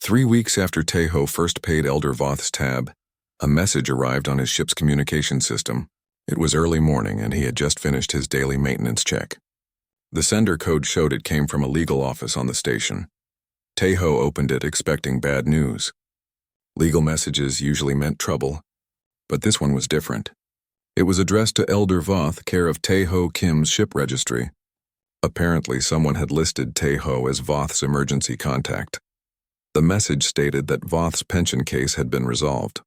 3 weeks after Teho first paid Elder Voth's tab, a message arrived on his ship's communication system. It was early morning and he had just finished his daily maintenance check. The sender code showed it came from a legal office on the station. Teho opened it expecting bad news. Legal messages usually meant trouble, but this one was different. It was addressed to Elder Voth, care of Teho Kim's ship registry. Apparently, someone had listed Teho as Voth's emergency contact. The message stated that Voth's pension case had been resolved.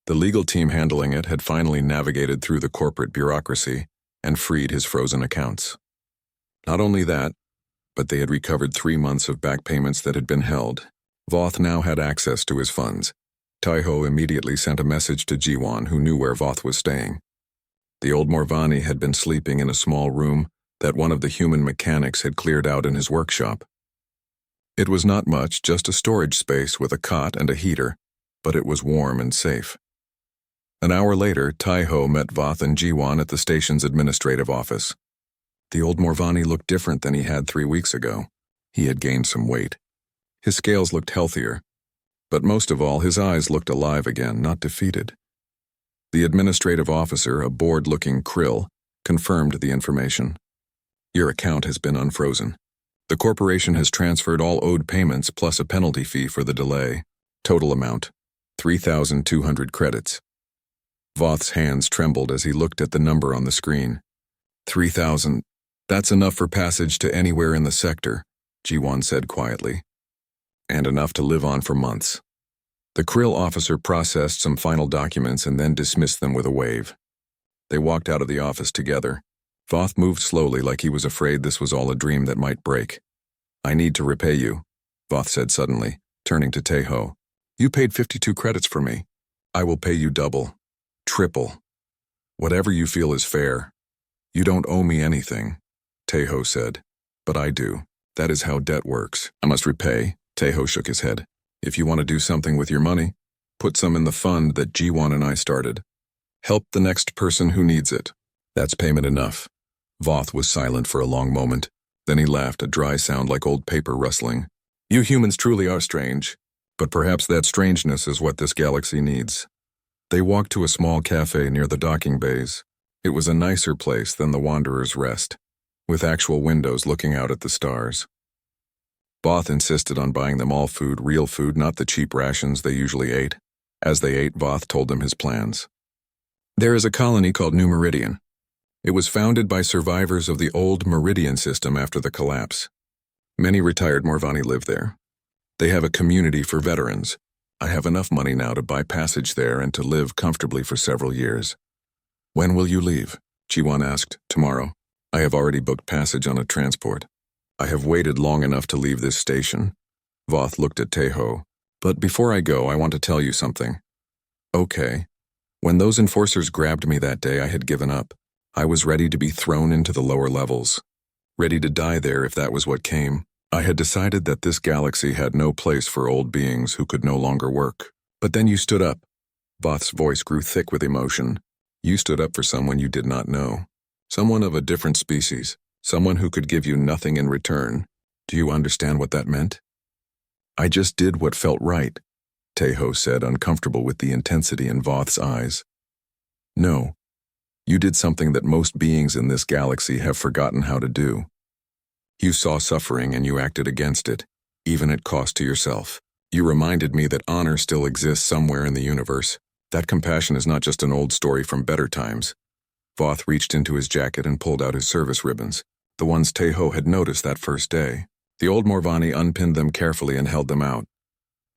The legal team handling it had finally navigated through the corporate bureaucracy and freed his frozen accounts. Not only that, but they had recovered 3 months of back payments that had been held. Voth now had access to his funds. Teho immediately sent a message to Jiwan, who knew where Voth was staying. The old Morvani had been sleeping in a small room that one of the human mechanics had cleared out in his workshop. It was not much, just a storage space with a cot and a heater, but it was warm and safe. An hour later, Teho met Voth and Jiwan at the station's administrative office. The old Morvani looked different than he had 3 weeks ago. He had gained some weight. His scales looked healthier, but most of all, his eyes looked alive again, not defeated. The administrative officer, a bored-looking krill, confirmed the information. Your account has been unfrozen. The corporation has transferred all owed payments plus a penalty fee for the delay. Total amount, 3,200 credits. Voth's hands trembled as he looked at the number on the screen. 3,000. That's enough for passage to anywhere in the sector, Jiwan said quietly. And enough to live on for months. The krill officer processed some final documents and then dismissed them with a wave. They walked out of the office together. Voth moved slowly like he was afraid this was all a dream that might break. I need to repay you, Voth said suddenly, turning to Teho. You paid 52 credits for me. I will pay you double, triple. Whatever you feel is fair. You don't owe me anything, Teho said. But I do. That is how debt works. I must repay, Teho shook his head. If you want to do something with your money, put some in the fund that Jiwan and I started. Help the next person who needs it. That's payment enough. Voth was silent for a long moment. Then he laughed, a dry sound like old paper rustling. You humans truly are strange, but perhaps that strangeness is what this galaxy needs. They walked to a small cafe near the docking bays. It was a nicer place than the Wanderer's Rest, with actual windows looking out at the stars. Voth insisted on buying them all food, real food, not the cheap rations they usually ate. As they ate, Voth told them his plans. There is a colony called New Meridian. It was founded by survivors of the old Meridian system after the collapse. Many retired Morvani live there. They have a community for veterans. I have enough money now to buy passage there and to live comfortably for several years. When will you leave? Jiwan asked. Tomorrow. I have already booked passage on a transport. I have waited long enough to leave this station. Voth looked at Teho. But before I go, I want to tell you something. Okay. When those enforcers grabbed me that day, I had given up. I was ready to be thrown into the lower levels. Ready to die there if that was what came. I had decided that this galaxy had no place for old beings who could no longer work. But then you stood up. Voth's voice grew thick with emotion. You stood up for someone you did not know. Someone of a different species. Someone who could give you nothing in return. Do you understand what that meant? I just did what felt right, Teho said, uncomfortable with the intensity in Voth's eyes. No. You did something that most beings in this galaxy have forgotten how to do. You saw suffering and you acted against it, even at cost to yourself. You reminded me that honor still exists somewhere in the universe. That compassion is not just an old story from better times. Voth reached into his jacket and pulled out his service ribbons, the ones Teho had noticed that first day. The old Morvani unpinned them carefully and held them out.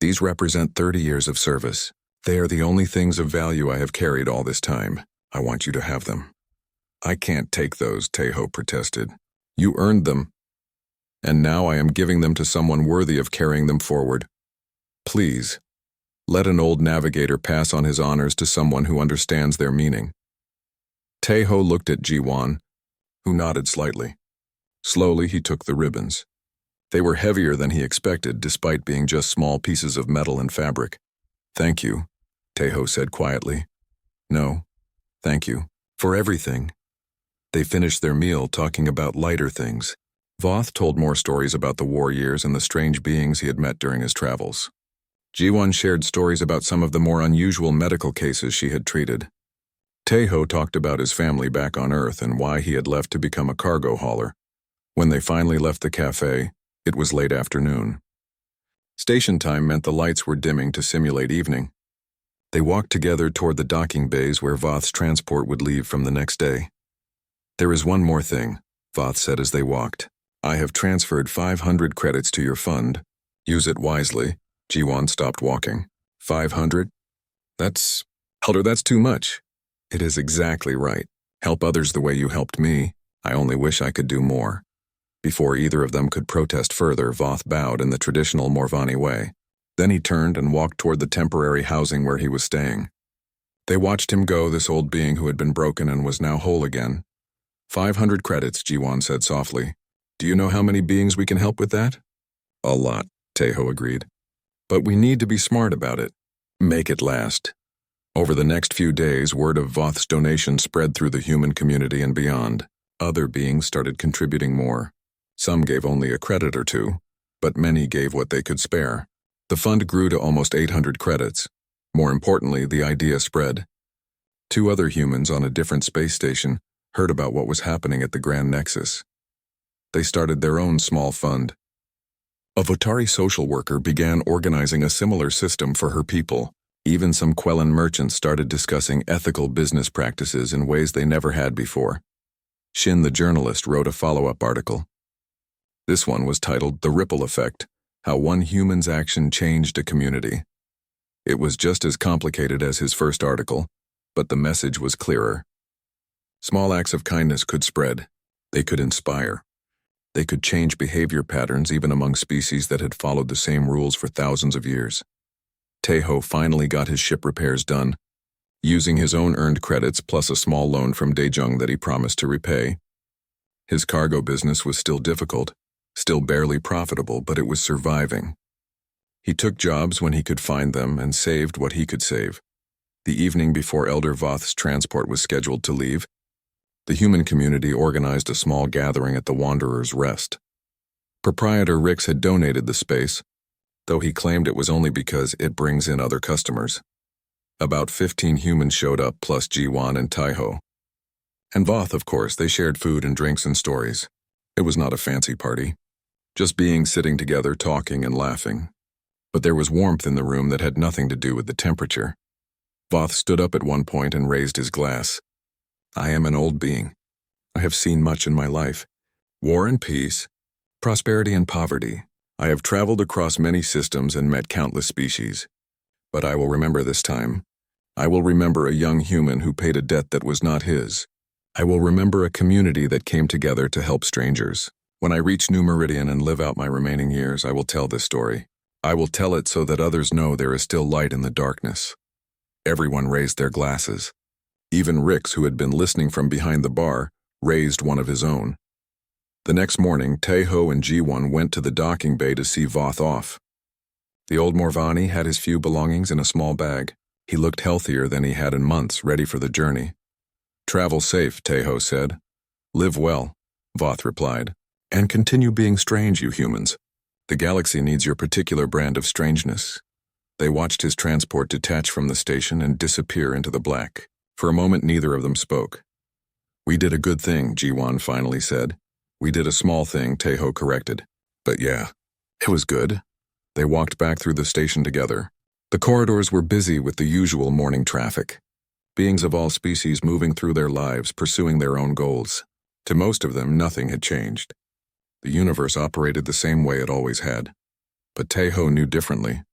These represent 30 years of service. They are the only things of value I have carried all this time. I want you to have them. I can't take those, Teho protested. You earned them. And now I am giving them to someone worthy of carrying them forward. Please, let an old navigator pass on his honors to someone who understands their meaning. Teho looked at Jiwan, who nodded slightly. Slowly he took the ribbons. They were heavier than he expected, despite being just small pieces of metal and fabric. Thank you, Teho said quietly. No, thank you, for everything. They finished their meal talking about lighter things, Voth told more stories about the war years and the strange beings he had met during his travels. Ji-won shared stories about some of the more unusual medical cases she had treated. Taeho talked about his family back on Earth and why he had left to become a cargo hauler. When they finally left the cafe, it was late afternoon. Station time meant the lights were dimming to simulate evening. They walked together toward the docking bays where Voth's transport would leave from the next day. "There is one more thing," Voth said as they walked. "I have transferred 500 credits to your fund. Use it wisely." Ji-won stopped walking. 500? Elder, that's too much." "It is exactly right. Help others the way you helped me. I only wish I could do more." Before either of them could protest further, Voth bowed in the traditional Morvani way. Then he turned and walked toward the temporary housing where he was staying. They watched him go, this old being who had been broken and was now whole again. 500 credits, Ji-won said softly. "Do you know how many beings we can help with that?" "A lot," Taeho agreed. "But we need to be smart about it. Make it last." Over the next few days, word of Voth's donation spread through the human community and beyond. Other beings started contributing more. Some gave only a credit or two, but many gave what they could spare. The fund grew to almost 800 credits. More importantly, the idea spread. 2 other humans on a different space station heard about what was happening at the Grand Nexus. They started their own small fund. A Votari social worker began organizing a similar system for her people. Even some Quellan merchants started discussing ethical business practices in ways they never had before. Shin the journalist wrote a follow-up article. This one was titled "The Ripple Effect: How One Human's Action Changed a Community." It was just as complicated as his first article, but the message was clearer. Small acts of kindness could spread. They could inspire. They could change behavior patterns even among species that had followed the same rules for thousands of years. Taeho finally got his ship repairs done, using his own earned credits plus a small loan from Daejung that he promised to repay. His cargo business was still difficult, still barely profitable, but it was surviving. He took jobs when he could find them and saved what he could save. The evening before Elder Voth's transport was scheduled to leave, the human community organized a small gathering at the Wanderer's Rest. Proprietor Rix had donated the space, though he claimed it was only because it brings in other customers. About 15 humans showed up, plus Ji-won and Taeho. And Voth, of course. They shared food and drinks and stories. It was not a fancy party. Just beings sitting together, talking and laughing. But there was warmth in the room that had nothing to do with the temperature. Voth stood up at one point and raised his glass. "I am an old being. I have seen much in my life. War and peace, prosperity and poverty. I have traveled across many systems and met countless species. But I will remember this time. I will remember a young human who paid a debt that was not his. I will remember a community that came together to help strangers. When I reach New Meridian and live out my remaining years, I will tell this story. I will tell it so that others know there is still light in the darkness." Everyone raised their glasses. Even Rix, who had been listening from behind the bar, raised one of his own. The next morning, Taeho and Ji-won went to the docking bay to see Voth off. The old Morvani had his few belongings in a small bag. He looked healthier than he had in months, ready for the journey. "Travel safe," Taeho said. "Live well," Voth replied. "And continue being strange, you humans. The galaxy needs your particular brand of strangeness." They watched his transport detach from the station and disappear into the black. For a moment, neither of them spoke. "We did a good thing," Ji-won finally said. "We did a small thing," Taeho corrected. "But yeah, it was good." They walked back through the station together. The corridors were busy with the usual morning traffic. Beings of all species moving through their lives, pursuing their own goals. To most of them, nothing had changed. The universe operated the same way it always had. But Taeho knew differently.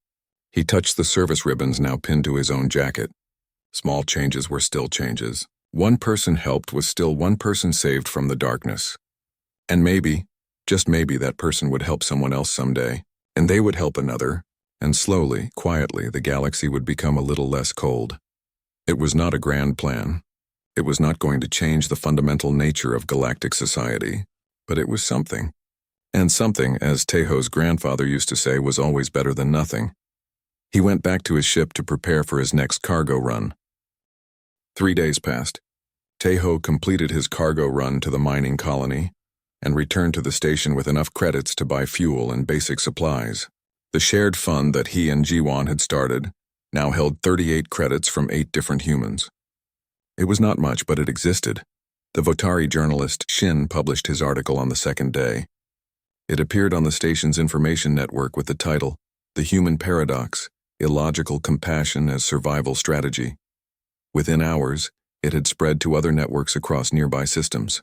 He touched the service ribbons now pinned to his own jacket. Small changes were still changes. One person helped was still one person saved from the darkness. And maybe, just maybe, that person would help someone else someday, and they would help another, and slowly, quietly, the galaxy would become a little less cold. It was not a grand plan. It was not going to change the fundamental nature of galactic society, but it was something. And something, as Taeho's grandfather used to say, was always better than nothing. He went back to his ship to prepare for his next cargo run. 3 days passed. Taeho completed his cargo run to the mining colony. and returned to the station with enough credits to buy fuel and basic supplies. The shared fund that he and Jiwon had started now held 38 credits from 8 different humans. It was not much, but it existed. The Votari journalist Shin published his article on the second day. It appeared on the station's information network with the title, "The Human Paradox: Illogical Compassion as Survival Strategy." Within hours, it had spread to other networks across nearby systems.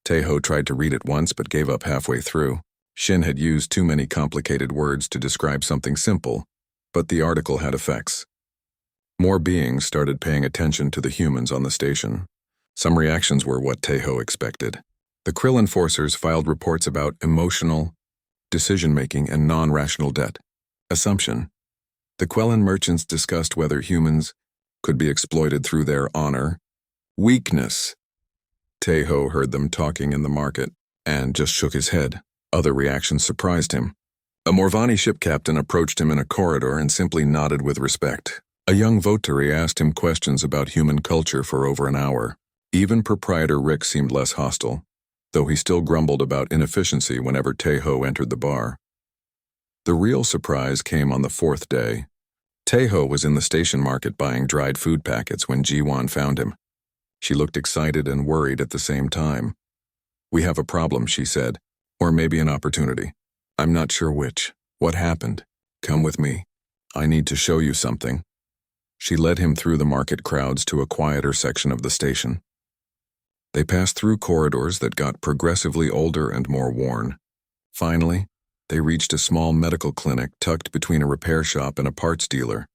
Taeho tried to read it once but gave up halfway through. Shin had used too many complicated words to describe something simple, but the article had effects. More beings started paying attention to the humans on the station. Some reactions were what Taeho expected. The Krill enforcers filed reports about emotional, decision-making, and non-rational debt. Assumption. The Quellan merchants discussed whether humans could be exploited through their honor. Weakness. Taeho heard them talking in the market and just shook his head. Other reactions surprised him. A Morvani ship captain approached him in a corridor and simply nodded with respect. A young Votari asked him questions about human culture for over an hour. Even proprietor Rick seemed less hostile, though he still grumbled about inefficiency whenever Taeho entered the bar. The real surprise came on the 4th day. Taeho was in the station market buying dried food packets when Jiwon found him. She looked excited and worried at the same time. "We have a problem," she said, "or maybe an opportunity. I'm not sure which. What happened? Come with me. I need to show you something." She led him through the market crowds to a quieter section of the station. They passed through corridors that got progressively older and more worn. Finally, they reached a small medical clinic tucked between a repair shop and a parts dealer.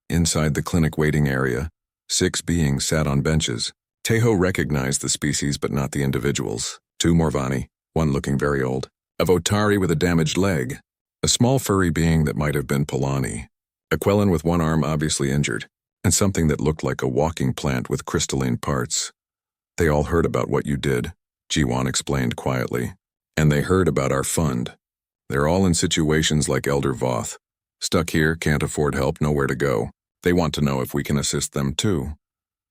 Inside the clinic waiting area, 6 beings sat on benches. Taeho recognized the species but not the individuals. 2 Morvani, one looking very old, a Votari with a damaged leg, a small furry being that might have been Polani, a Quellan with one arm obviously injured, and something that looked like a walking plant with crystalline parts. "They all heard about what you did," Jiwon explained quietly. "And they heard about our fund. They're all in situations like Elder Voth. Stuck here, can't afford help, nowhere to go. They want to know if we can assist them too."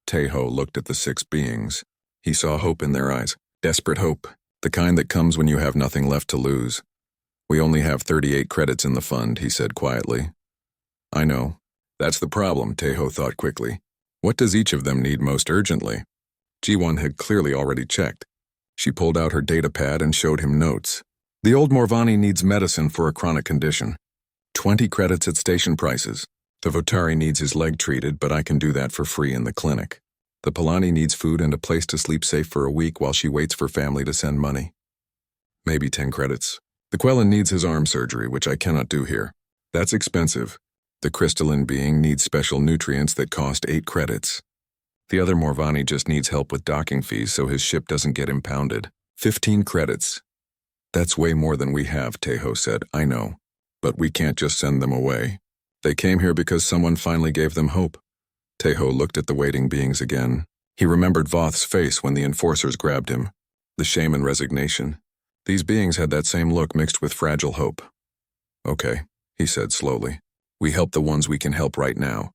Taeho looked at the 6 beings. He saw hope in their eyes. Desperate hope. The kind that comes when you have nothing left to lose. "We only have 38 credits in the fund," he said quietly. "I know. That's the problem," Taeho thought quickly. What does each of them need most urgently? Jiwon had clearly already checked. She pulled out her data pad and showed him notes. "The old Morvani needs medicine for a chronic condition. 20 credits at station prices. The Votari needs his leg treated, but I can do that for free in the clinic. The Polani needs food and a place to sleep safe for a week while she waits for family to send money. Maybe 10 credits. The Quellan needs his arm surgery, which I cannot do here. That's expensive. The crystalline being needs special nutrients that cost 8 credits. The other Morvani just needs help with docking fees so his ship doesn't get impounded. 15 credits. That's way more than we have," Taeho said. "I know. But we can't just send them away. They came here because someone finally gave them hope." Taeho looked at the waiting beings again. He remembered Voth's face when the enforcers grabbed him. The shame and resignation. These beings had that same look mixed with fragile hope. "Okay," he said slowly. "We help the ones we can help right now.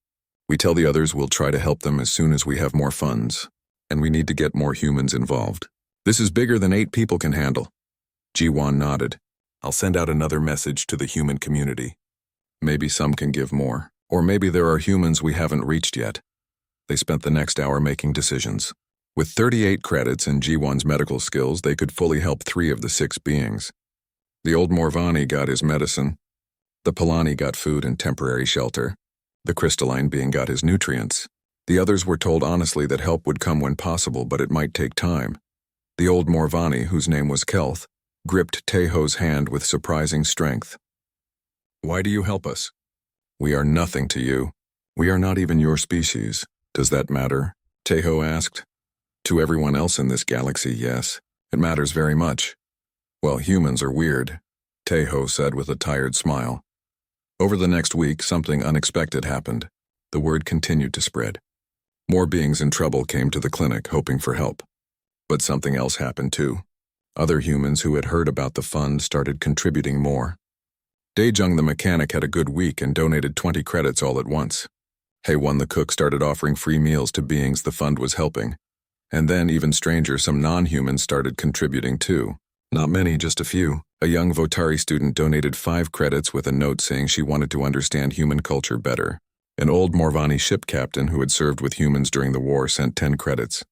We tell the others we'll try to help them as soon as we have more funds. And we need to get more humans involved. This is bigger than 8 people can handle." Jiwon nodded. "I'll send out another message to the human community. Maybe some can give more. Or maybe there are humans we haven't reached yet." They spent the next hour making decisions. With 38 credits and Jiwon's medical skills, they could fully help 3 of the 6 beings. The old Morvani got his medicine. The Polani got food and temporary shelter. The crystalline being got his nutrients. The others were told honestly that help would come when possible, but it might take time. The old Morvani, whose name was Kelth, gripped Taeho's hand with surprising strength. "Why do you help us?" "We are nothing to you. We are not even your species. Does that matter?" Taeho asked. "To everyone else in this galaxy, yes. It matters very much." "Well, humans are weird," Taeho said with a tired smile. Over the next week, something unexpected happened. The word continued to spread. More beings in trouble came to the clinic, hoping for help. But something else happened too. Other humans who had heard about the fund started contributing more. Daejung the mechanic had a good week and donated 20 credits all at once. Haewon the cook started offering free meals to beings the fund was helping. And then, even stranger, some non-humans started contributing too. Not many, just a few. A young Votari student donated 5 credits with a note saying she wanted to understand human culture better. An old Morvani ship captain who had served with humans during the war sent 10 credits.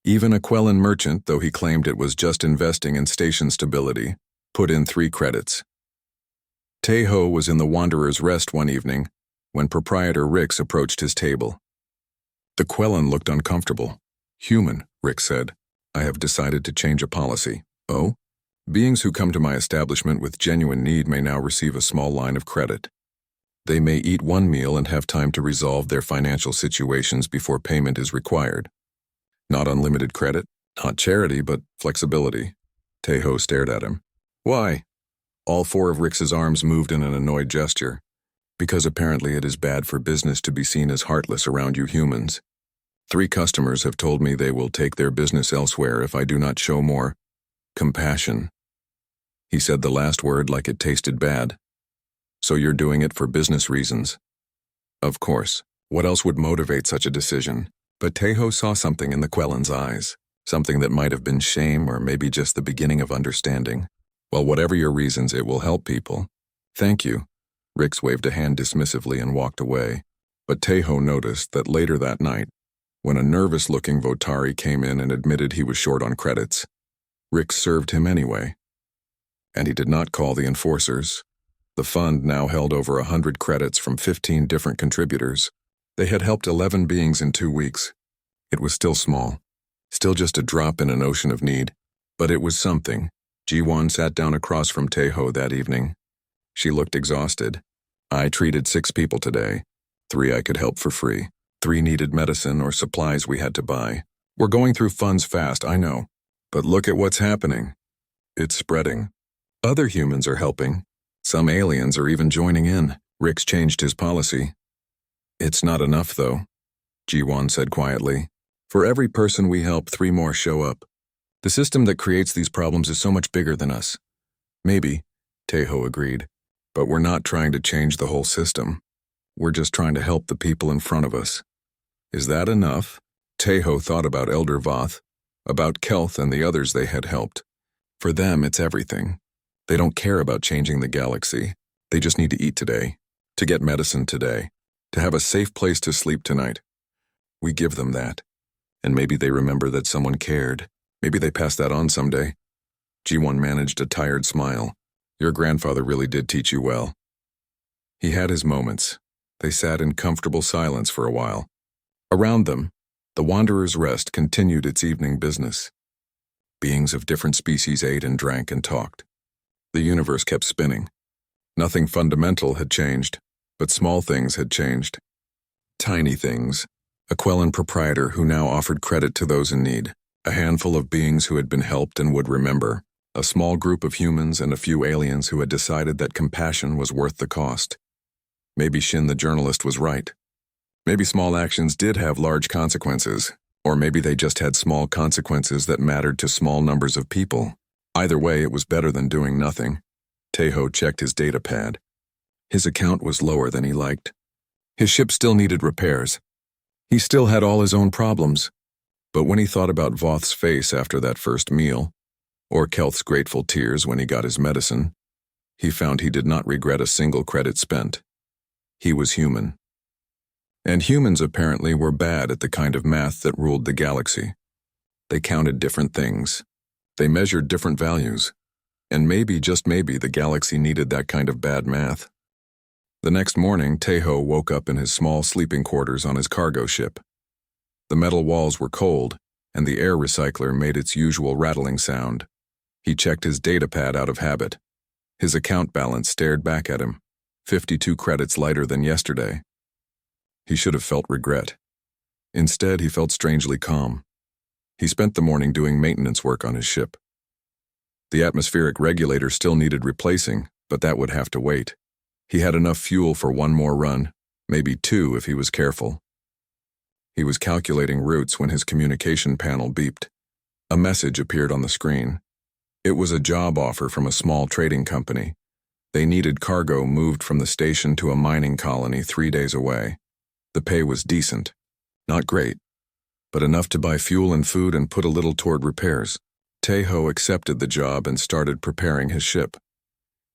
Even a Quellan merchant, though he claimed it was just investing in station stability, put in 3 credits. Tejo was in the Wanderer's Rest one evening when proprietor Rix approached his table. The Quellan looked uncomfortable. "Human," Rix said. "I have decided to change a policy." "Oh?" "Beings who come to my establishment with genuine need may now receive a small line of credit. They may eat one meal and have time to resolve their financial situations before payment is required. Not unlimited credit, not charity, but flexibility." Tejo stared at him. "Why?" All 4 of Rix's arms moved in an annoyed gesture. "Because apparently it is bad for business to be seen as heartless around you humans. 3 customers have told me they will take their business elsewhere if I do not show more compassion." He said the last word like it tasted bad. "So you're doing it for business reasons?" Of course. What else would motivate such a decision? But Tejo saw something in the Quellan's eyes, something that might have been shame or maybe just the beginning of understanding. "Well, whatever your reasons, it will help people." "Thank you." Rix waved a hand dismissively and walked away. But Tejo noticed that later that night, when a nervous-looking Votari came in and admitted he was short on credits, Rix served him anyway. And he did not call the enforcers. The fund now held over 100 credits from 15 different contributors. They had helped 11 beings in 2 weeks. It was still small, still just a drop in an ocean of need, but it was something. Ji-won sat down across from Tejo that evening. She looked exhausted. "I treated 6 people today. 3 I could help for free. 3 needed medicine or supplies we had to buy. We're going through funds fast, I know. But look at what's happening. It's spreading. Other humans are helping. Some aliens are even joining in." Rix changed his policy. "It's not enough, though," Ji-won said quietly. "For every person we help, 3 more show up. The system that creates these problems is so much bigger than us." "Maybe," Tejo agreed. "But we're not trying to change the whole system. We're just trying to help the people in front of us." "Is that enough?" Tejo thought about Elder Voth, about Kelth and the others they had helped. For them, it's everything. They don't care about changing the galaxy. They just need to eat today, to get medicine today, to have a safe place to sleep tonight. We give them that. And maybe they remember that someone cared. Maybe they pass that on someday." Ji-won managed a tired smile. "Your grandfather really did teach you well." He had his moments. They sat in comfortable silence for a while. Around them, the Wanderer's Rest continued its evening business. Beings of different species ate and drank and talked. The universe kept spinning. Nothing fundamental had changed, but small things had changed. Tiny things. A Quellan proprietor who now offered credit to those in need. A handful of beings who had been helped and would remember. A small group of humans and a few aliens who had decided that compassion was worth the cost. Maybe Shin the journalist was right. Maybe small actions did have large consequences, or maybe they just had small consequences that mattered to small numbers of people. Either way, it was better than doing nothing. Tejo checked his data pad. His account was lower than he liked. His ship still needed repairs. He still had all his own problems. But when he thought about Voth's face after that first meal, or Kelth's grateful tears when he got his medicine, he found he did not regret a single credit spent. He was human. And humans apparently were bad at the kind of math that ruled the galaxy. They counted different things. They measured different values. And maybe, just maybe, the galaxy needed that kind of bad math. The next morning, Tejo woke up in his small sleeping quarters on his cargo ship. The metal walls were cold, and the air recycler made its usual rattling sound. He checked his data pad out of habit. His account balance stared back at him, 52 credits lighter than yesterday. He should have felt regret. Instead, he felt strangely calm. He spent the morning doing maintenance work on his ship. The atmospheric regulator still needed replacing, but that would have to wait. He had enough fuel for 1 more run, maybe 2 if he was careful. He was calculating routes when his communication panel beeped. A message appeared on the screen. It was a job offer from a small trading company. They needed cargo moved from the station to a mining colony 3 days away. The pay was decent. Not great, but enough to buy fuel and food and put a little toward repairs. Tejo accepted the job and started preparing his ship.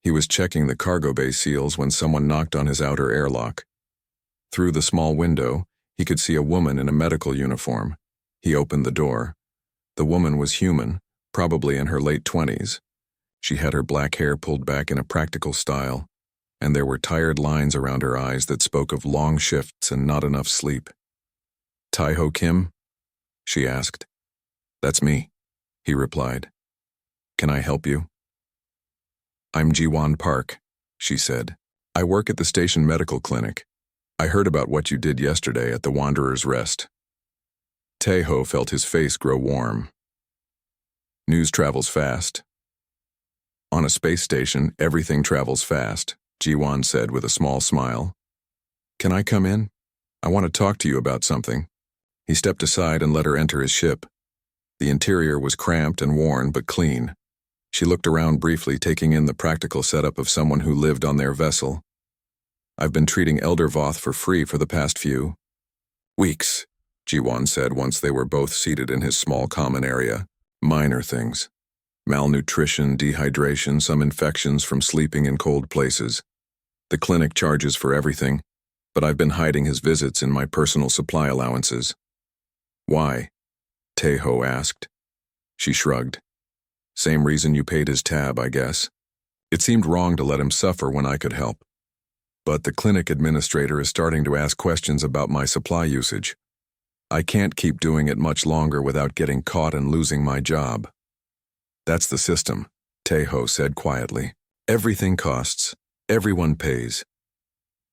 He was checking the cargo bay seals when someone knocked on his outer airlock. Through the small window, he could see a woman in a medical uniform. He opened the door. The woman was human, probably in her late 20s. She had her black hair pulled back in a practical style, and there were tired lines around her eyes that spoke of long shifts and not enough sleep. "Taiho Kim?" she asked. "That's me," he replied. "Can I help you?" "I'm Jiwon Park," she said. "I work at the station medical clinic. I heard about what you did yesterday at the Wanderer's Rest." Tejo felt his face grow warm. "News travels fast." "On a space station, everything travels fast," Jiwon said with a small smile. "Can I come in? I want to talk to you about something." He stepped aside and let her enter his ship. The interior was cramped and worn but clean. She looked around briefly, taking in the practical setup of someone who lived on their vessel. "I've been treating Elder Voth for free for the past few weeks," Jiwon said once they were both seated in his small common area. "Minor things. Malnutrition, dehydration, some infections from sleeping in cold places. The clinic charges for everything, but I've been hiding his visits in my personal supply allowances." "Why?" Tejo asked. She shrugged. "Same reason you paid his tab, I guess. It seemed wrong to let him suffer when I could help. But the clinic administrator is starting to ask questions about my supply usage. I can't keep doing it much longer without getting caught and losing my job." "That's the system," Tejo said quietly. "Everything costs. Everyone pays."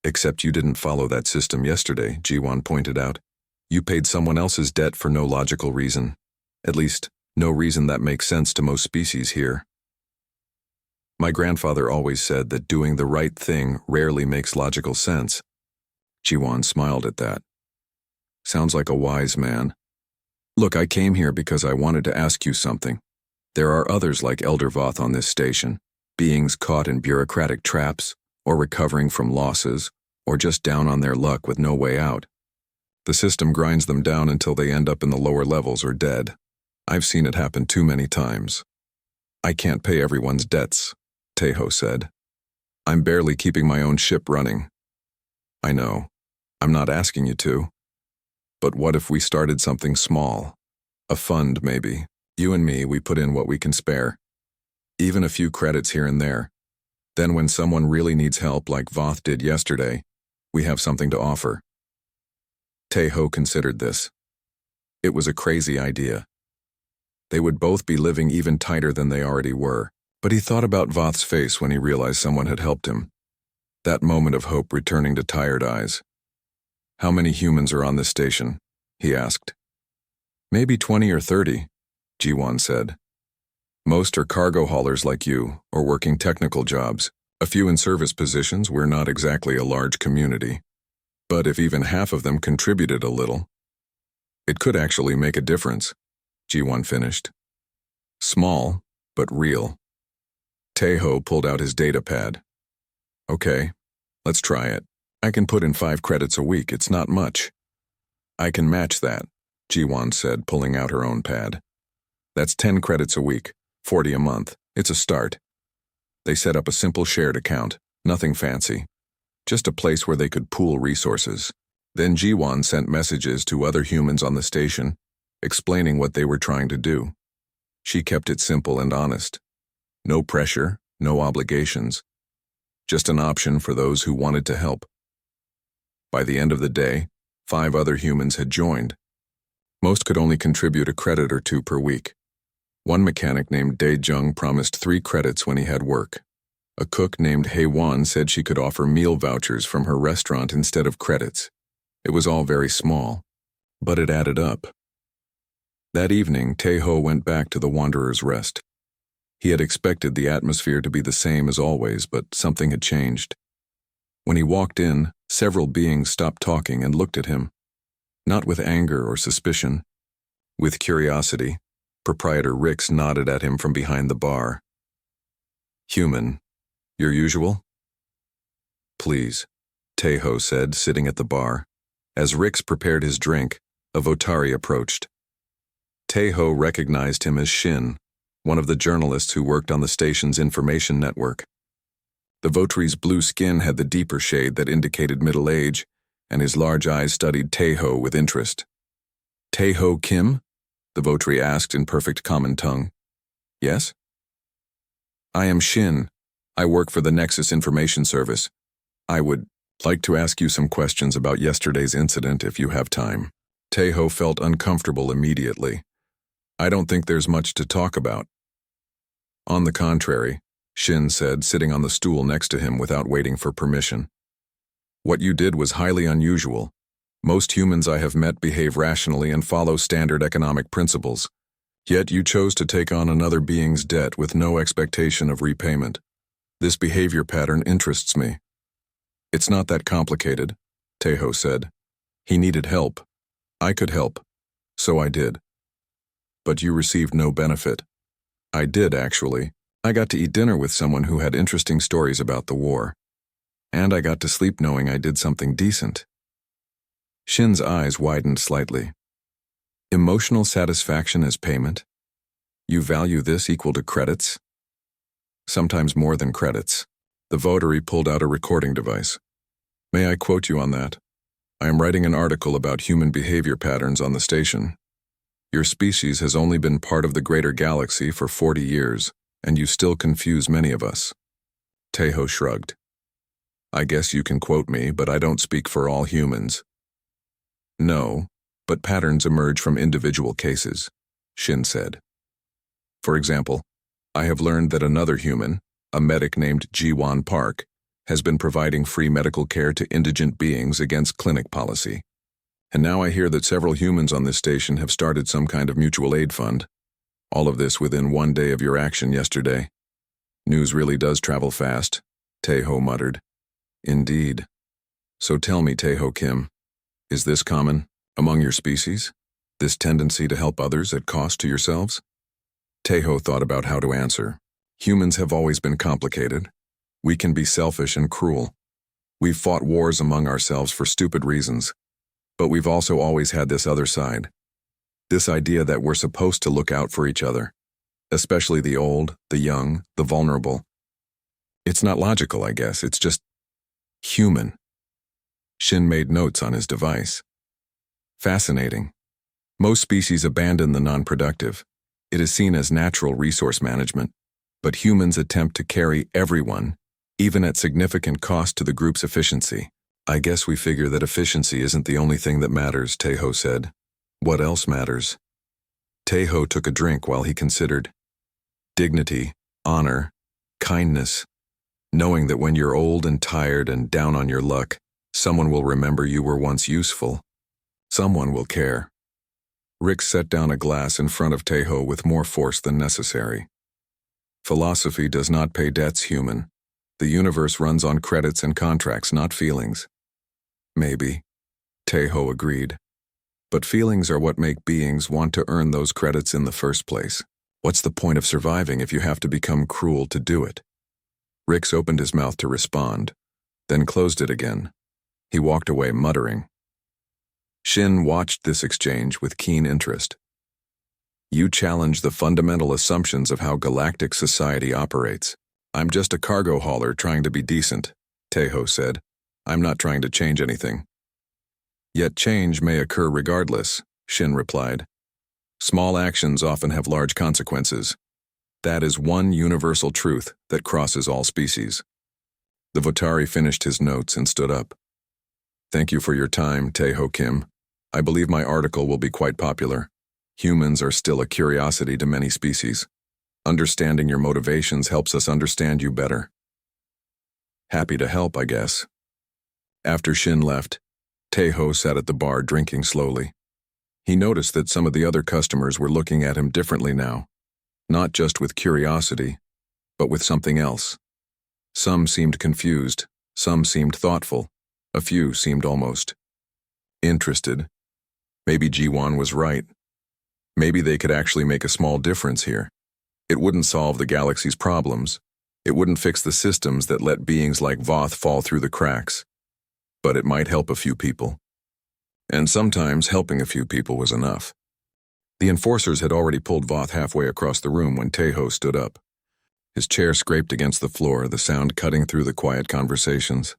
"Except you didn't follow that system yesterday," Jiwon pointed out. "You paid someone else's debt for no logical reason. At least, no reason that makes sense to most species here." "My grandfather always said that doing the right thing rarely makes logical sense." Jiwon smiled at that. "Sounds like a wise man. Look, I came here because I wanted to ask you something. There are others like Elder Voth on this station, beings caught in bureaucratic traps, or recovering from losses, or just down on their luck with no way out. The system grinds them down until they end up in the lower levels or dead. I've seen it happen too many times. I can't pay everyone's debts," Tejo said. "I'm barely keeping my own ship running." "I know. I'm not asking you to. But what if we started something small? A fund, maybe. You and me, we put in what we can spare. Even a few credits here and there. Then when someone really needs help like Voth did yesterday, we have something to offer." Tejo considered this. It was a crazy idea. They would both be living even tighter than they already were, but he thought about Voth's face when he realized someone had helped him. That moment of hope returning to tired eyes. "How many humans are on this station?" he asked. "Maybe 20 or 30, Jiwon said. "Most are cargo haulers like you, or working technical jobs. A few in service positions. We're not exactly a large community. But if even half of them contributed a little, it could actually make a difference," Jiwon finished. "Small, but real." Tejo pulled out his data pad. "Okay, let's try it. I can put in 5 credits a week. It's not much." "I can match that," Jiwon said, pulling out her own pad. "That's 10 credits a week, 40 a month. It's a start." They set up a simple shared account, nothing fancy. Just a place where they could pool resources. Then Jiwon sent messages to other humans on the station, explaining what they were trying to do. She kept it simple and honest. No pressure, no obligations. Just an option for those who wanted to help. By the end of the day, 5 other humans had joined. Most could only contribute a credit or 2 per week. One mechanic named Dae-jung promised 3 credits when he had work. A cook named Hae-won said she could offer meal vouchers from her restaurant instead of credits. It was all very small, but it added up. That evening, Tejo went back to the Wanderer's Rest. He had expected the atmosphere to be the same as always, but something had changed. When he walked in, several beings stopped talking and looked at him. Not with anger or suspicion. With curiosity. Proprietor Rix nodded at him from behind the bar. "Human, your usual?" "Please," Tejo said, sitting at the bar. As Rix prepared his drink, a Votari approached. Tejo recognized him as Shin, one of the journalists who worked on the station's information network. The votary's blue skin had the deeper shade that indicated middle age, and his large eyes studied Tae-ho with interest. "Tae-ho Kim?" the votary asked in perfect common tongue. "Yes?" "I am Shin. I work for the Nexus Information Service. I would like to ask you some questions about yesterday's incident if you have time." Tae-ho felt uncomfortable immediately. "I don't think there's much to talk about." "On the contrary," Shin said, sitting on the stool next to him without waiting for permission. "What you did was highly unusual. Most humans I have met behave rationally and follow standard economic principles. Yet you chose to take on another being's debt with no expectation of repayment. This behavior pattern interests me." "It's not that complicated," Tae-ho said. "He needed help. I could help. So I did." "But you received no benefit." "I did, actually. I got to eat dinner with someone who had interesting stories about the war. And I got to sleep knowing I did something decent." Shin's eyes widened slightly. "Emotional satisfaction as payment? You value this equal to credits?" "Sometimes more than credits." The votary pulled out a recording device. "May I quote you on that? I am writing an article about human behavior patterns on the station. Your species has only been part of the greater galaxy for 40 years, and you still confuse many of us." Tae-ho shrugged. "I guess you can quote me, but I don't speak for all humans." "No, but patterns emerge from individual cases," Shin said. "For example, I have learned that another human, a medic named Ji-won Park, has been providing free medical care to indigent beings against clinic policy. And now I hear that several humans on this station have started some kind of mutual aid fund. All of this within one day of your action yesterday. News really does travel fast," Tae-ho muttered. "Indeed. So tell me, Tae-ho Kim, is this common among your species? This tendency to help others at cost to yourselves?" Tae-ho thought about how to answer. "Humans have always been complicated. We can be selfish and cruel. We've fought wars among ourselves for stupid reasons. But we've also always had this other side. This idea that we're supposed to look out for each other, especially the old, the young, the vulnerable. It's not logical, I guess. It's just human." Shin made notes on his device. "Fascinating. Most species abandon the non-productive. It is seen as natural resource management. But humans attempt to carry everyone, even at significant cost to the group's efficiency. I guess we figure that efficiency isn't the only thing that matters," Tae-ho said. "What else matters?" Tae-ho took a drink while he considered. "Dignity, honor, kindness. Knowing that when you're old and tired and down on your luck, someone will remember you were once useful. Someone will care." Rick set down a glass in front of Tae-ho with more force than necessary. "Philosophy does not pay debts, human. The universe runs on credits and contracts, not feelings." "Maybe," Tae-ho agreed. "But feelings are what make beings want to earn those credits in the first place. What's the point of surviving if you have to become cruel to do it?" Rix opened his mouth to respond, then closed it again. He walked away muttering. Shin watched this exchange with keen interest. "You challenge the fundamental assumptions of how galactic society operates. I'm just a cargo hauler trying to be decent," Tae-ho said. "I'm not trying to change anything." "Yet change may occur regardless," Shin replied. "Small actions often have large consequences. That is one universal truth that crosses all species." The Votari finished his notes and stood up. "Thank you for your time, Tae-ho Kim. I believe my article will be quite popular. Humans are still a curiosity to many species. Understanding your motivations helps us understand you better." "Happy to help, I guess." After Shin left, Tae-ho sat at the bar drinking slowly. He noticed that some of the other customers were looking at him differently now, not just with curiosity, but with something else. Some seemed confused, some seemed thoughtful, a few seemed almost interested. Maybe Ji-won was right. Maybe they could actually make a small difference here. It wouldn't solve the galaxy's problems. It wouldn't fix the systems that let beings like Voth fall through the cracks. But it might help a few people. And sometimes helping a few people was enough. The enforcers had already pulled Voth halfway across the room when Tejo stood up. His chair scraped against the floor, the sound cutting through the quiet conversations.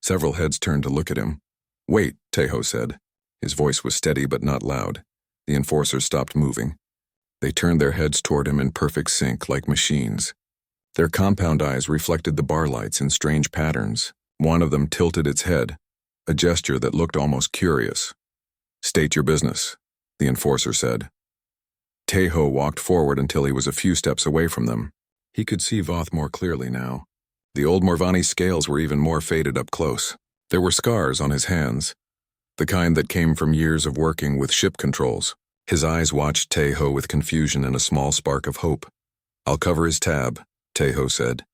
Several heads turned to look at him. "Wait," Tejo said. His voice was steady but not loud. The enforcers stopped moving. They turned their heads toward him in perfect sync, like machines. Their compound eyes reflected the bar lights in strange patterns. One of them tilted its head, a gesture that looked almost curious. "State your business," the enforcer said. Tejo walked forward until he was a few steps away from them. He could see Voth more clearly now. The old Morvani scales were even more faded up close. There were scars on his hands, the kind that came from years of working with ship controls. His eyes watched Tejo with confusion and a small spark of hope. "I'll cover his tab," Tejo said.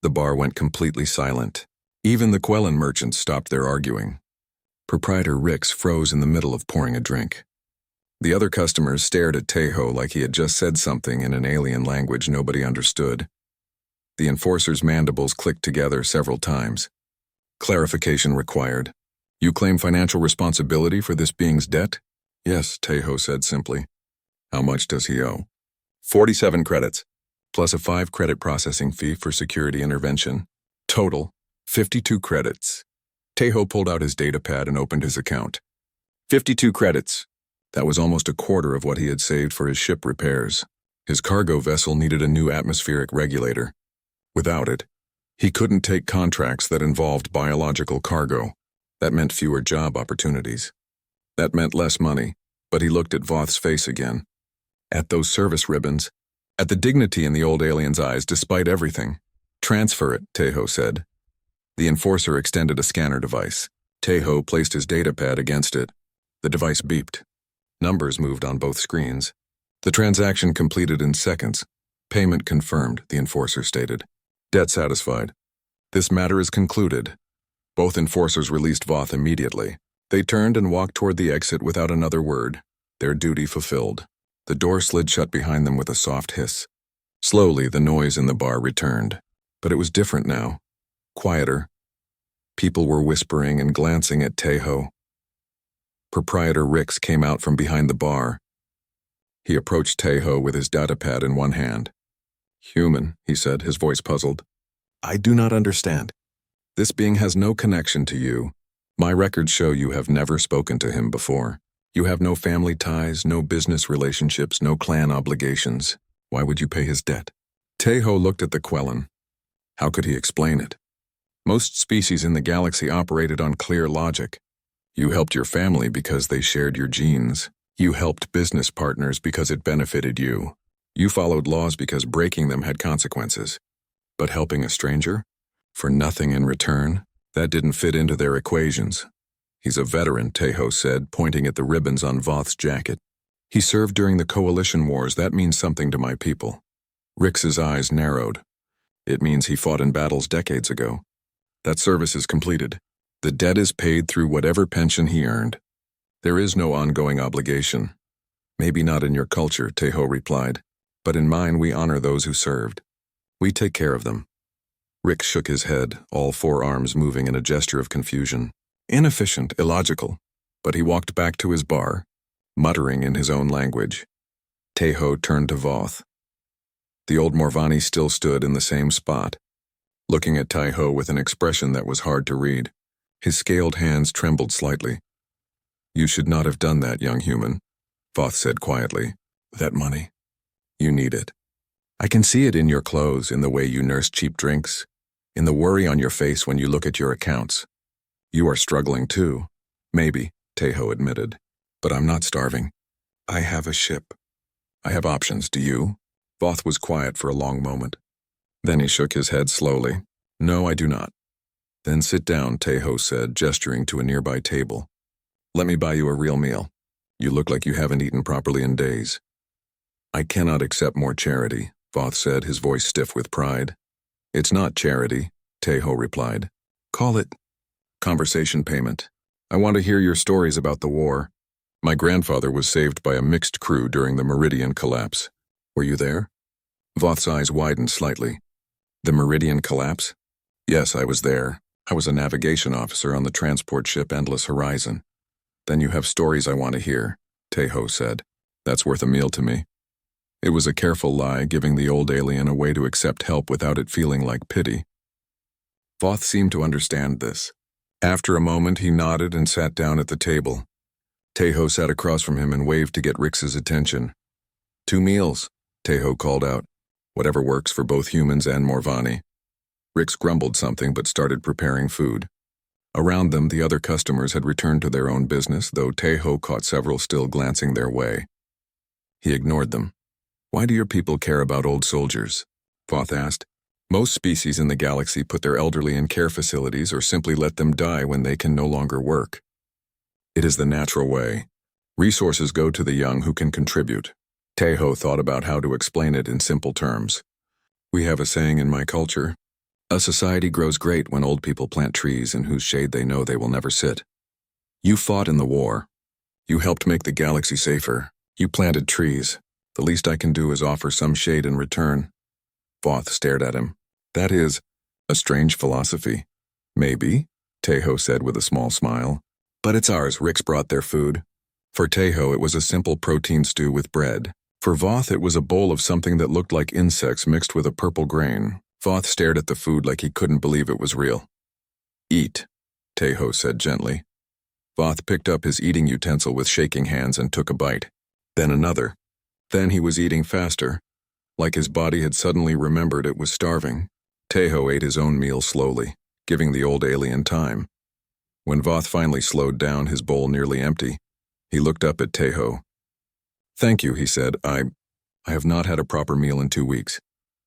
The bar went completely silent. Even the Quellan merchants stopped their arguing. Proprietor Rix froze in the middle of pouring a drink. The other customers stared at Tejo like he had just said something in an alien language nobody understood. The enforcer's mandibles clicked together several times. Clarification required. "You claim financial responsibility for this being's debt?" "Yes," Tejo said simply. "How much does he owe?" 47 credits, plus a 5-credit processing fee for security intervention. Total, 52 credits. Tejo pulled out his datapad and opened his account. 52 credits. That was almost a quarter of what he had saved for his ship repairs. His cargo vessel needed a new atmospheric regulator. Without it, he couldn't take contracts that involved biological cargo. That meant fewer job opportunities. That meant less money, but he looked at Voth's face again. At those service ribbons, at the dignity in the old alien's eyes despite everything. "Transfer it," Tejo said. The enforcer extended a scanner device. Tejo placed his datapad against it. The device beeped. Numbers moved on both screens. The transaction completed in seconds. "Payment confirmed," the enforcer stated. "Debt satisfied. This matter is concluded." Both enforcers released Voth immediately. They turned and walked toward the exit without another word, their duty fulfilled. The door slid shut behind them with a soft hiss. Slowly, the noise in the bar returned. But it was different now. Quieter. People were whispering and glancing at Tejo. Proprietor Rix came out from behind the bar. He approached Tejo with his datapad in one hand. "Human," he said, his voice puzzled. "I do not understand. This being has no connection to you. My records show you have never spoken to him before. You have no family ties, no business relationships, no clan obligations. Why would you pay his debt?" Tejo looked at the Quellan. How could he explain it? Most species in the galaxy operated on clear logic. You helped your family because they shared your genes. You helped business partners because it benefited you. You followed laws because breaking them had consequences. But helping a stranger? For nothing in return? That didn't fit into their equations. "He's a veteran," Tejo said, pointing at the ribbons on Voth's jacket. "He served during the Coalition Wars. That means something to my people." Rix's eyes narrowed. "It means he fought in battles decades ago. That service is completed. The debt is paid through whatever pension he earned. There is no ongoing obligation." "Maybe not in your culture," Tejo replied, "but in mine we honor those who served. We take care of them." Rix shook his head, all 4 arms moving in a gesture of confusion. Inefficient, illogical, but he walked back to his bar, muttering in his own language. Tejo turned to Voth. The old Morvani still stood in the same spot, looking at Tejo with an expression that was hard to read. His scaled hands trembled slightly. "You should not have done that, young human," Voth said quietly. "That money, you need it. I can see it in your clothes, in the way you nurse cheap drinks, in the worry on your face when you look at your accounts. You are struggling too." "Maybe," Tejo admitted, "but I'm not starving. I have a ship. I have options, do you?" Voth was quiet for a long moment. Then he shook his head slowly. "No, I do not." "Then sit down," Tejo said, gesturing to a nearby table. "Let me buy you a real meal. You look like you haven't eaten properly in days." "I cannot accept more charity," Voth said, his voice stiff with pride. "It's not charity," Tejo replied. "Call it conversation payment. I want to hear your stories about the war. My grandfather was saved by a mixed crew during the Meridian collapse. Were you there?" Voth's eyes widened slightly. "The Meridian collapse?" "Yes, I was there. I was a navigation officer on the transport ship Endless Horizon." "Then you have stories I want to hear," Tejo said. That's worth a meal to me. It was a careful lie, giving the old alien a way to accept help without it feeling like pity. Voth seemed to understand this. After a moment, he nodded and sat down at the table. Tejo sat across from him and waved to get Rix's attention. 2 meals, Tejo called out. Whatever works for both humans and Morvani. Rix grumbled something but started preparing food. Around them, the other customers had returned to their own business, though Tejo caught several still glancing their way. He ignored them. Why do your people care about old soldiers? Voth asked. Most species in the galaxy put their elderly in care facilities or simply let them die when they can no longer work. It is the natural way. Resources go to the young who can contribute. Tejo thought about how to explain it in simple terms. We have a saying in my culture. A society grows great when old people plant trees in whose shade they know they will never sit. You fought in the war. You helped make the galaxy safer. You planted trees. The least I can do is offer some shade in return. Voth stared at him. That is a strange philosophy. Maybe, Tejo said with a small smile. But it's ours. Rix brought their food. For Tejo, it was a simple protein stew with bread. For Voth, it was a bowl of something that looked like insects mixed with a purple grain. Voth stared at the food like he couldn't believe it was real. Eat, Tejo said gently. Voth picked up his eating utensil with shaking hands and took a bite. Then another. Then he was eating faster, like his body had suddenly remembered it was starving. Tejo ate his own meal slowly, giving the old alien time. When Voth finally slowed down, his bowl nearly empty, he looked up at Tejo. Thank you, he said. I have not had a proper meal in 2 weeks.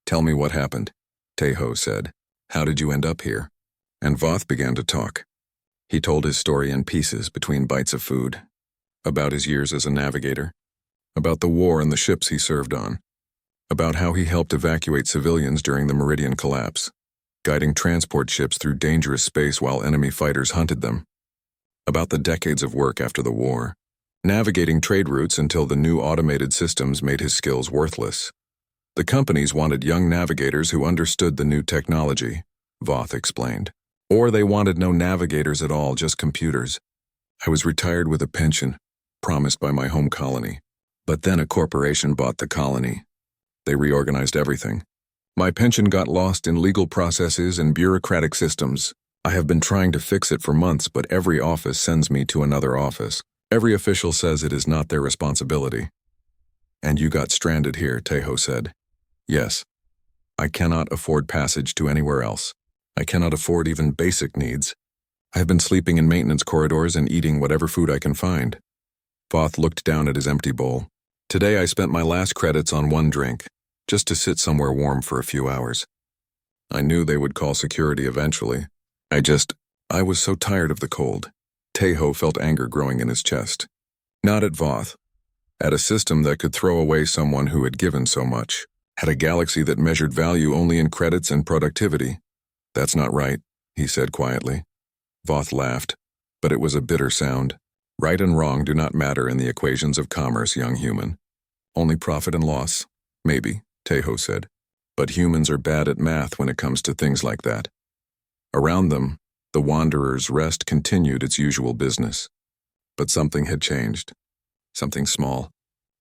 Tell me what happened, Tejo said. How did you end up here? And Voth began to talk. He told his story in pieces between bites of food. About his years as a navigator. About the war and the ships he served on. About how he helped evacuate civilians during the Meridian collapse, guiding transport ships through dangerous space while enemy fighters hunted them. About the decades of work after the war, navigating trade routes until the new automated systems made his skills worthless. The companies wanted young navigators who understood the new technology, Voth explained. Or they wanted no navigators at all, just computers. I was retired with a pension, promised by my home colony. But then a corporation bought the colony. They reorganized everything. My pension got lost in legal processes and bureaucratic systems. I have been trying to fix it for months, but every office sends me to another office. Every official says it is not their responsibility. And you got stranded here, Tejo said. Yes. I cannot afford passage to anywhere else. I cannot afford even basic needs. I have been sleeping in maintenance corridors and eating whatever food I can find. Voth looked down at his empty bowl. Today I spent my last credits on 1 drink, just to sit somewhere warm for a few hours. I knew they would call security eventually. I was so tired of the cold. Tejo felt anger growing in his chest. Not at Voth. At a system that could throw away someone who had given so much. Had a galaxy that measured value only in credits and productivity. That's not right, he said quietly. Voth laughed, but it was a bitter sound. Right and wrong do not matter in the equations of commerce, young human. Only profit and loss. Maybe, Tejo said. But humans are bad at math when it comes to things like that. Around them, the Wanderer's Rest continued its usual business. But something had changed. Something small.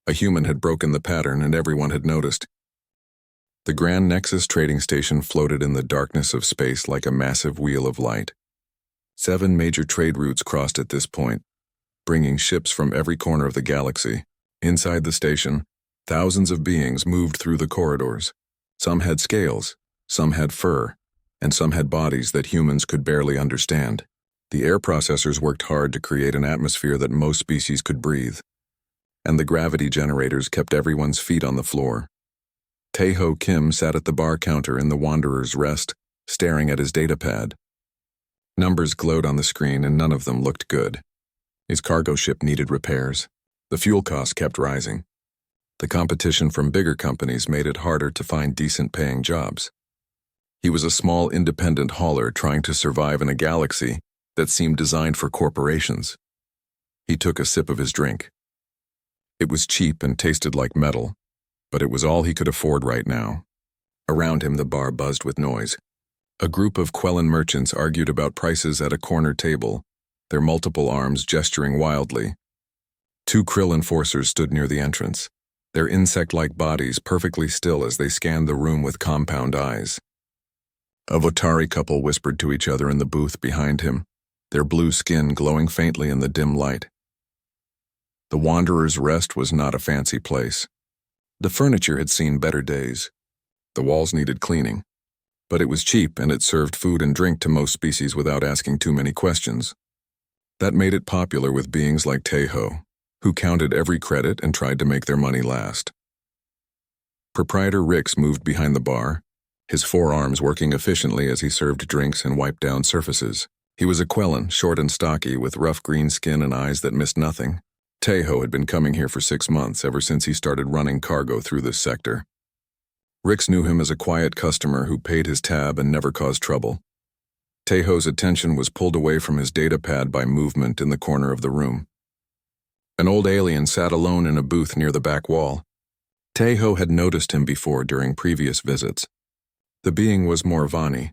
A human had broken the pattern and everyone had noticed. The Grand Nexus trading station floated in the darkness of space like a massive wheel of light. 7 major trade routes crossed at this point, bringing ships from every corner of the galaxy. Inside the station, thousands of beings moved through the corridors. Some had scales, some had fur, and some had bodies that humans could barely understand. The air processors worked hard to create an atmosphere that most species could breathe. And the gravity generators kept everyone's feet on the floor. Tejo Kim sat at the bar counter in the Wanderer's Rest, staring at his datapad. Numbers glowed on the screen and none of them looked good. His cargo ship needed repairs. The fuel costs kept rising. The competition from bigger companies made it harder to find decent-paying jobs. He was a small independent hauler trying to survive in a galaxy that seemed designed for corporations. He took a sip of his drink. It was cheap and tasted like metal, but it was all he could afford right now. Around him, the bar buzzed with noise. A group of Quellan merchants argued about prices at a corner table, their multiple arms gesturing wildly. Two krill enforcers stood near the entrance, their insect-like bodies perfectly still as they scanned the room with compound eyes. A Votari couple whispered to each other in the booth behind him, their blue skin glowing faintly in the dim light. The Wanderer's Rest was not a fancy place. The furniture had seen better days. The walls needed cleaning, but it was cheap and it served food and drink to most species without asking too many questions. That made it popular with beings like Tejo, who counted every credit and tried to make their money last. Proprietor Rix moved behind the bar, his forearms working efficiently as he served drinks and wiped down surfaces. He was a Quellan, short and stocky, with rough green skin and eyes that missed nothing. Tejo had been coming here for 6 months, ever since he started running cargo through this sector. Rix knew him as a quiet customer who paid his tab and never caused trouble. Tejo's attention was pulled away from his data pad by movement in the corner of the room. An old alien sat alone in a booth near the back wall. Tejo had noticed him before during previous visits. The being was Morvani,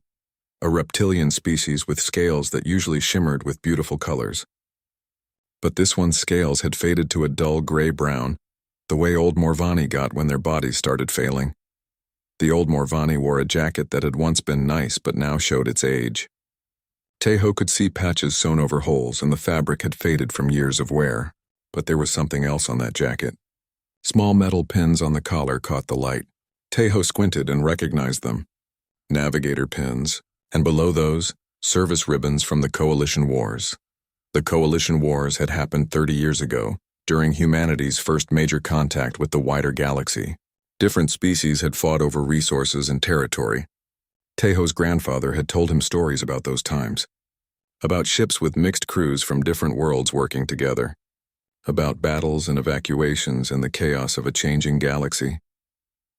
a reptilian species with scales that usually shimmered with beautiful colors. But this one's scales had faded to a dull gray-brown, the way old Morvani got when their bodies started failing. The old Morvani wore a jacket that had once been nice but now showed its age. Tejo could see patches sewn over holes and the fabric had faded from years of wear, but there was something else on that jacket. Small metal pins on the collar caught the light. Tejo squinted and recognized them. Navigator pins, and below those, service ribbons from the Coalition Wars. The Coalition Wars had happened 30 years ago, during humanity's first major contact with the wider galaxy. Different species had fought over resources and territory. Tejo's grandfather had told him stories about those times. About ships with mixed crews from different worlds working together. About battles and evacuations and the chaos of a changing galaxy.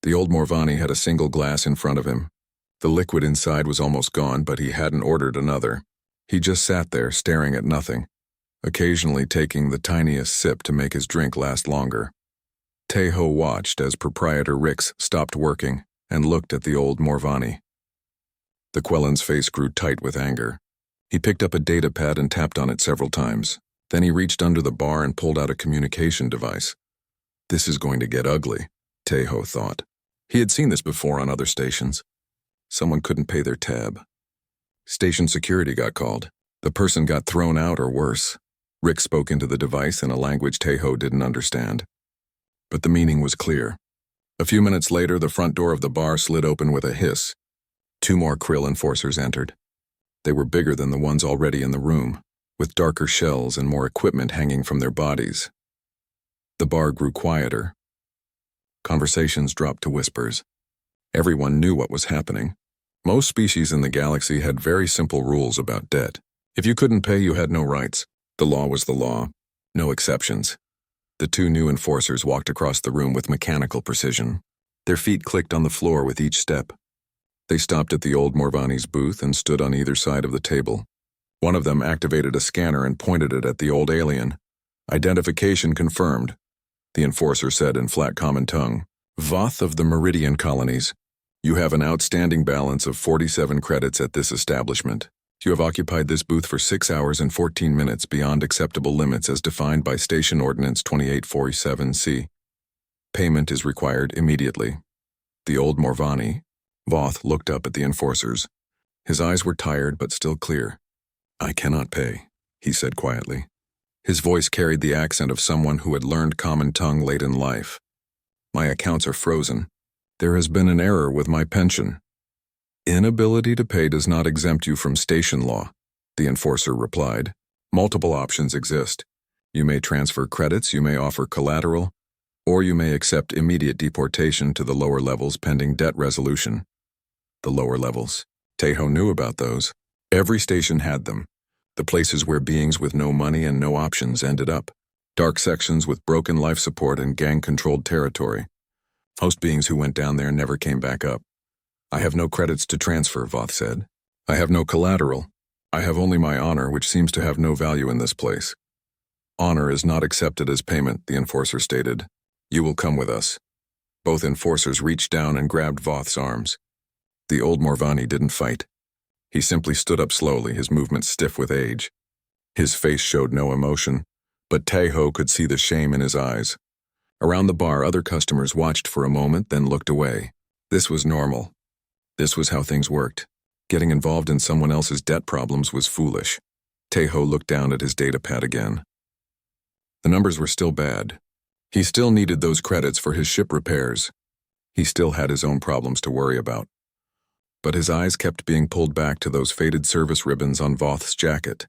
The old Morvani had a single glass in front of him. The liquid inside was almost gone, but he hadn't ordered another. He just sat there staring at nothing, occasionally taking the tiniest sip to make his drink last longer. Tejo watched as proprietor Rix stopped working and looked at the old Morvani. The Quellan's face grew tight with anger. He picked up a data pad and tapped on it several times. Then he reached under the bar and pulled out a communication device. This is going to get ugly, Tejo thought. He had seen this before on other stations. Someone couldn't pay their tab. Station security got called. The person got thrown out or worse. Rick spoke into the device in a language Tejo didn't understand. But the meaning was clear. A few minutes later, the front door of the bar slid open with a hiss. 2 more krill enforcers entered. They were bigger than the ones already in the room, with darker shells and more equipment hanging from their bodies. The bar grew quieter. Conversations dropped to whispers. Everyone knew what was happening. Most species in the galaxy had very simple rules about debt. If you couldn't pay, you had no rights. The law was the law. No exceptions. The 2 new enforcers walked across the room with mechanical precision. Their feet clicked on the floor with each step. They stopped at the old Morvani's booth and stood on either side of the table. One of them activated a scanner and pointed it at the old alien. Identification confirmed, the enforcer said in flat common tongue. Voth of the Meridian Colonies. You have an outstanding balance of 47 credits at this establishment. You have occupied this booth for 6 hours and 14 minutes beyond acceptable limits as defined by Station Ordinance 2847C. Payment is required immediately. The old Morvani, Voth, looked up at the enforcers. His eyes were tired but still clear. I cannot pay, he said quietly. His voice carried the accent of someone who had learned common tongue late in life. My accounts are frozen. There has been an error with my pension. Inability to pay does not exempt you from station law, the enforcer replied. Multiple options exist. You may transfer credits, you may offer collateral, or you may accept immediate deportation to the lower levels pending debt resolution. The lower levels. Tejo knew about those. Every station had them. The places where beings with no money and no options ended up. Dark sections with broken life support and gang-controlled territory. Most beings who went down there never came back up. I have no credits to transfer, Voth said. I have no collateral. I have only my honor, which seems to have no value in this place. Honor is not accepted as payment, the enforcer stated. You will come with us. Both enforcers reached down and grabbed Voth's arms. The old Morvani didn't fight. He simply stood up slowly, his movements stiff with age. His face showed no emotion, But Taeho could see the shame in his eyes. Around the bar, other customers watched for a moment, then looked away. This was normal. This was how things worked. Getting involved in someone else's debt problems was foolish. Taeho looked down at his datapad again. The numbers were still bad. He still needed those credits for his ship repairs. He still had his own problems to worry about. But his eyes kept being pulled back to those faded service ribbons on Voth's jacket.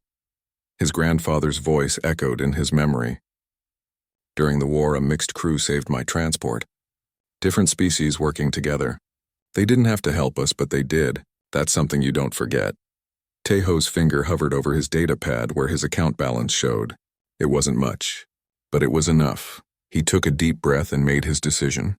His grandfather's voice echoed in his memory. During the war, a mixed crew saved my transport. Different species working together. They didn't have to help us, but they did. That's something you don't forget. Taeho's finger hovered over his datapad where his account balance showed. It wasn't much, but it was enough. He took a deep breath and made his decision.